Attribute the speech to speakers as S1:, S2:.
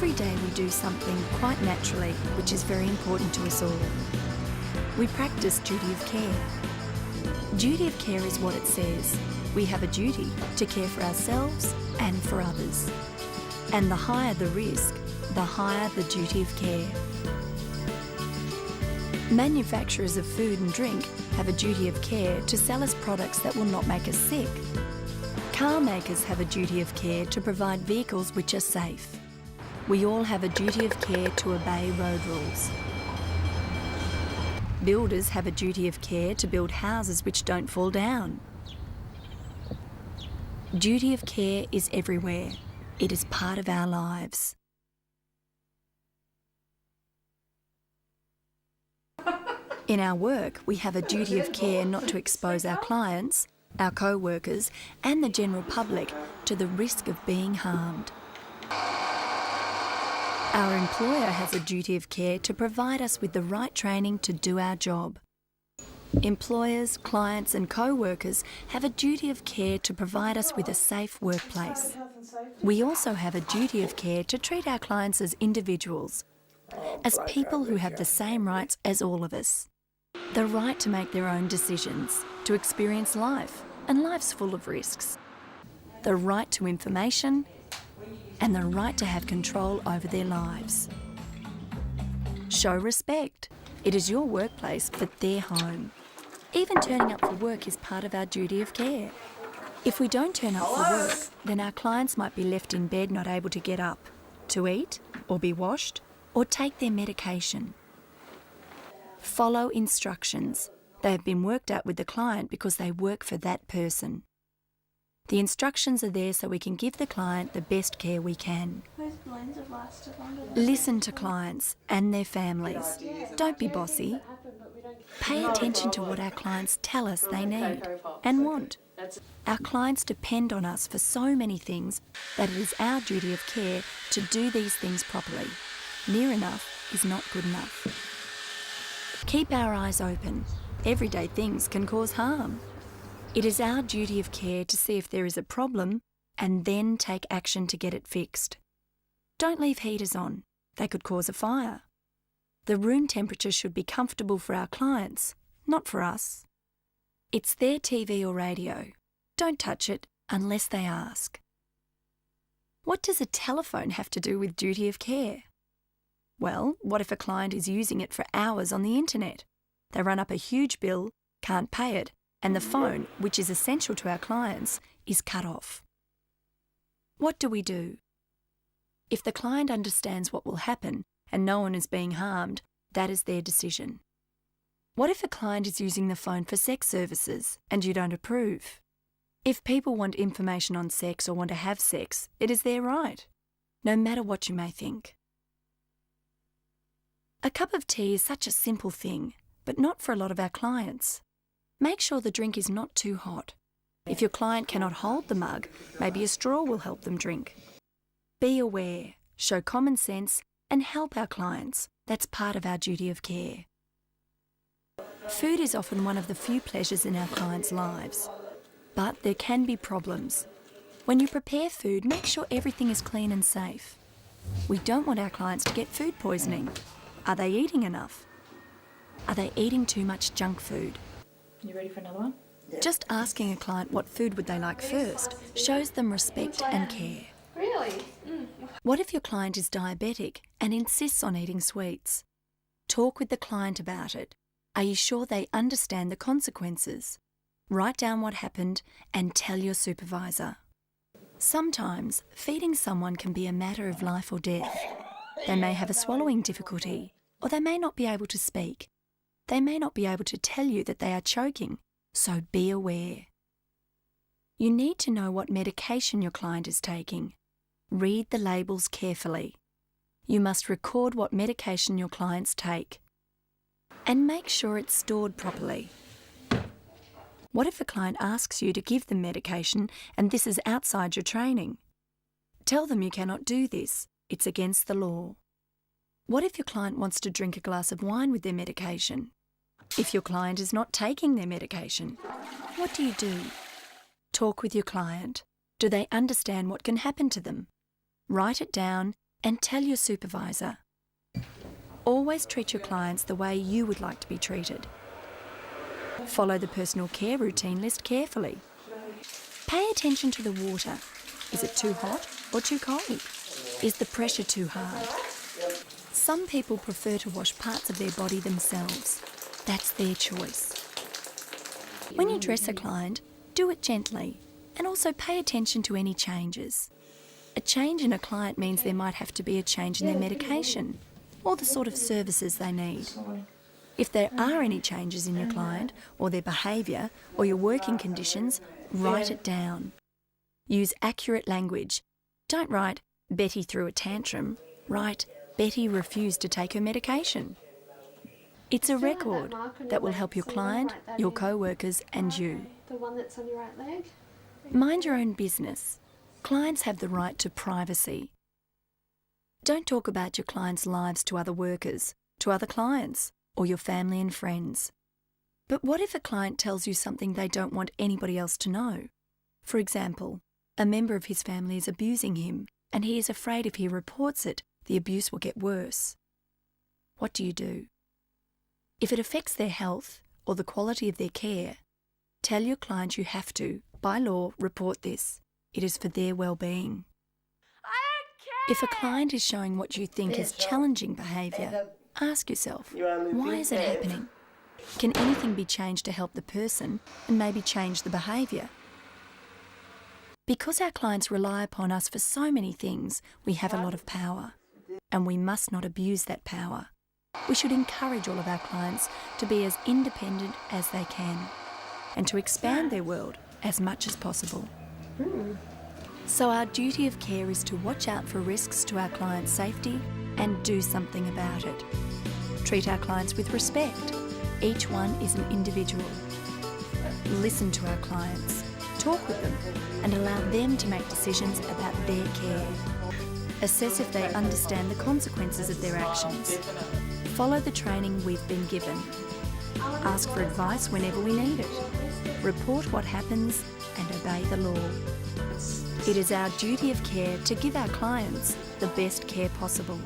S1: Every day we do something quite naturally, which is very important to us all. We practice duty of care. Duty of care is what it says. We have a duty to care for ourselves and for others. And the higher the risk, the higher the duty of care. Manufacturers of food and drink have a duty of care to sell us products that will not make us sick. Car makers have a duty of care to provide vehicles which are safe. We all have a duty of care to obey road rules. Builders have a duty of care to build houses which don't fall down. Duty of care is everywhere. It is part of our lives. In our work, we have a duty of care not to expose our clients, our co-workers and the general public to the risk of being harmed. Our employer has a duty of care to provide us with the right training to do our job. Employers, clients and co-workers have a duty of care to provide us with a safe workplace. We also have a duty of care to treat our clients as individuals, as people who have the same rights as all of us. The right to make their own decisions, to experience life, and life's full of risks. The right to information, and the right to have control over their lives. Show respect. It is your workplace, but their home. Even turning up for work is part of our duty of care. If we don't turn up for work, then our clients might be left in bed not able to get up, to eat, or be washed, or take their medication. Follow instructions. They have been worked out with the client because they work for that person. The instructions are there so we can give the client the best care we can. Listen to clients and their families. Don't be bossy. Pay attention to what our clients tell us they need and want. Our clients depend on us for so many things that it is our duty of care to do these things properly. Near enough is not good enough. Keep our eyes open. Everyday things can cause harm. It is our duty of care to see if there is a problem and then take action to get it fixed. Don't leave heaters on. They could cause a fire. The room temperature should be comfortable for our clients, not for us. It's their TV or radio. Don't touch it unless they ask. What does a telephone have to do with duty of care? Well, what if a client is using it for hours on the internet? They run up a huge bill, can't pay it, and the phone, which is essential to our clients, is cut off. What do we do? If the client understands what will happen and no one is being harmed, that is their decision. What if a client is using the phone for sex services and you don't approve? If people want information on sex or want to have sex, it is their right, no matter what you may think. A cup of tea is such a simple thing, but not for a lot of our clients. Make sure the drink is not too hot. If your client cannot hold the mug, maybe a straw will help them drink. Be aware, show common sense, and help our clients. That's part of our duty of care. Food is often one of the few pleasures in our clients' lives, but there can be problems. When you prepare food, make sure everything is clean and safe. We don't want our clients to get food poisoning. Are they eating enough? Are they eating too much junk food?
S2: You ready for another one?
S1: Just asking a client what food would they like first shows them respect and care.
S2: Really?
S1: What if your client is diabetic and insists on eating sweets? Talk with the client about it. Are you sure they understand the consequences? Write down what happened and tell your supervisor. Sometimes feeding someone can be a matter of life or death. They may have a swallowing difficulty, or they may not be able to speak. They may not be able to tell you that they are choking, so be aware. You need to know what medication your client is taking. Read the labels carefully. You must record what medication your clients take. And make sure it's stored properly. What if a client asks you to give them medication and this is outside your training? Tell them you cannot do this. It's against the law. What if your client wants to drink a glass of wine with their medication? If your client is not taking their medication, what do you do? Talk with your client. Do they understand what can happen to them? Write it down And tell your supervisor. Always treat your clients the way you would like to be treated. Follow the personal care routine list carefully. Pay attention to the water. Is it too hot or too cold? Is the pressure too hard? Some people prefer to wash parts of their body themselves. That's their choice. When you dress a client, do it gently and also pay attention to any changes. A change in a client means there might have to be a change in their medication or the sort of services they need. If there are any changes in your client or their behaviour or your working conditions, write it down. Use accurate language. Don't write, Betty threw a tantrum. Write, Betty refused to take her medication. It's a record that will help your client, your co-workers and you.
S2: The one that's on your right leg?
S1: Mind your own business. Clients have the right to privacy. Don't talk about your clients' lives to other workers, to other clients, or your family and friends. But what if a client tells you something they don't want anybody else to know? For example, a member of his family is abusing him, and he is afraid if he reports it, the abuse will get worse. What do you do? If it affects their health or the quality of their care, tell your client you have to, by law, report this. It is for their well-being. If a client is showing what you think is challenging behaviour, ask yourself, why is it happening? Can anything be changed to help the person and maybe change the behaviour? Because our clients rely upon us for so many things, we have a lot of power, and we must not abuse that power. We should encourage all of our clients to be as independent as they can and to expand their world as much as possible. So our duty of care is to watch out for risks to our clients' safety and do something about it. Treat our clients with respect. Each one is an individual. Listen to our clients, talk with them, and allow them to make decisions about their care. Assess if they understand the consequences of their actions. Follow the training we've been given. Ask for advice whenever we need it. Report what happens and obey the law. It is our duty of care to give our clients the best care possible.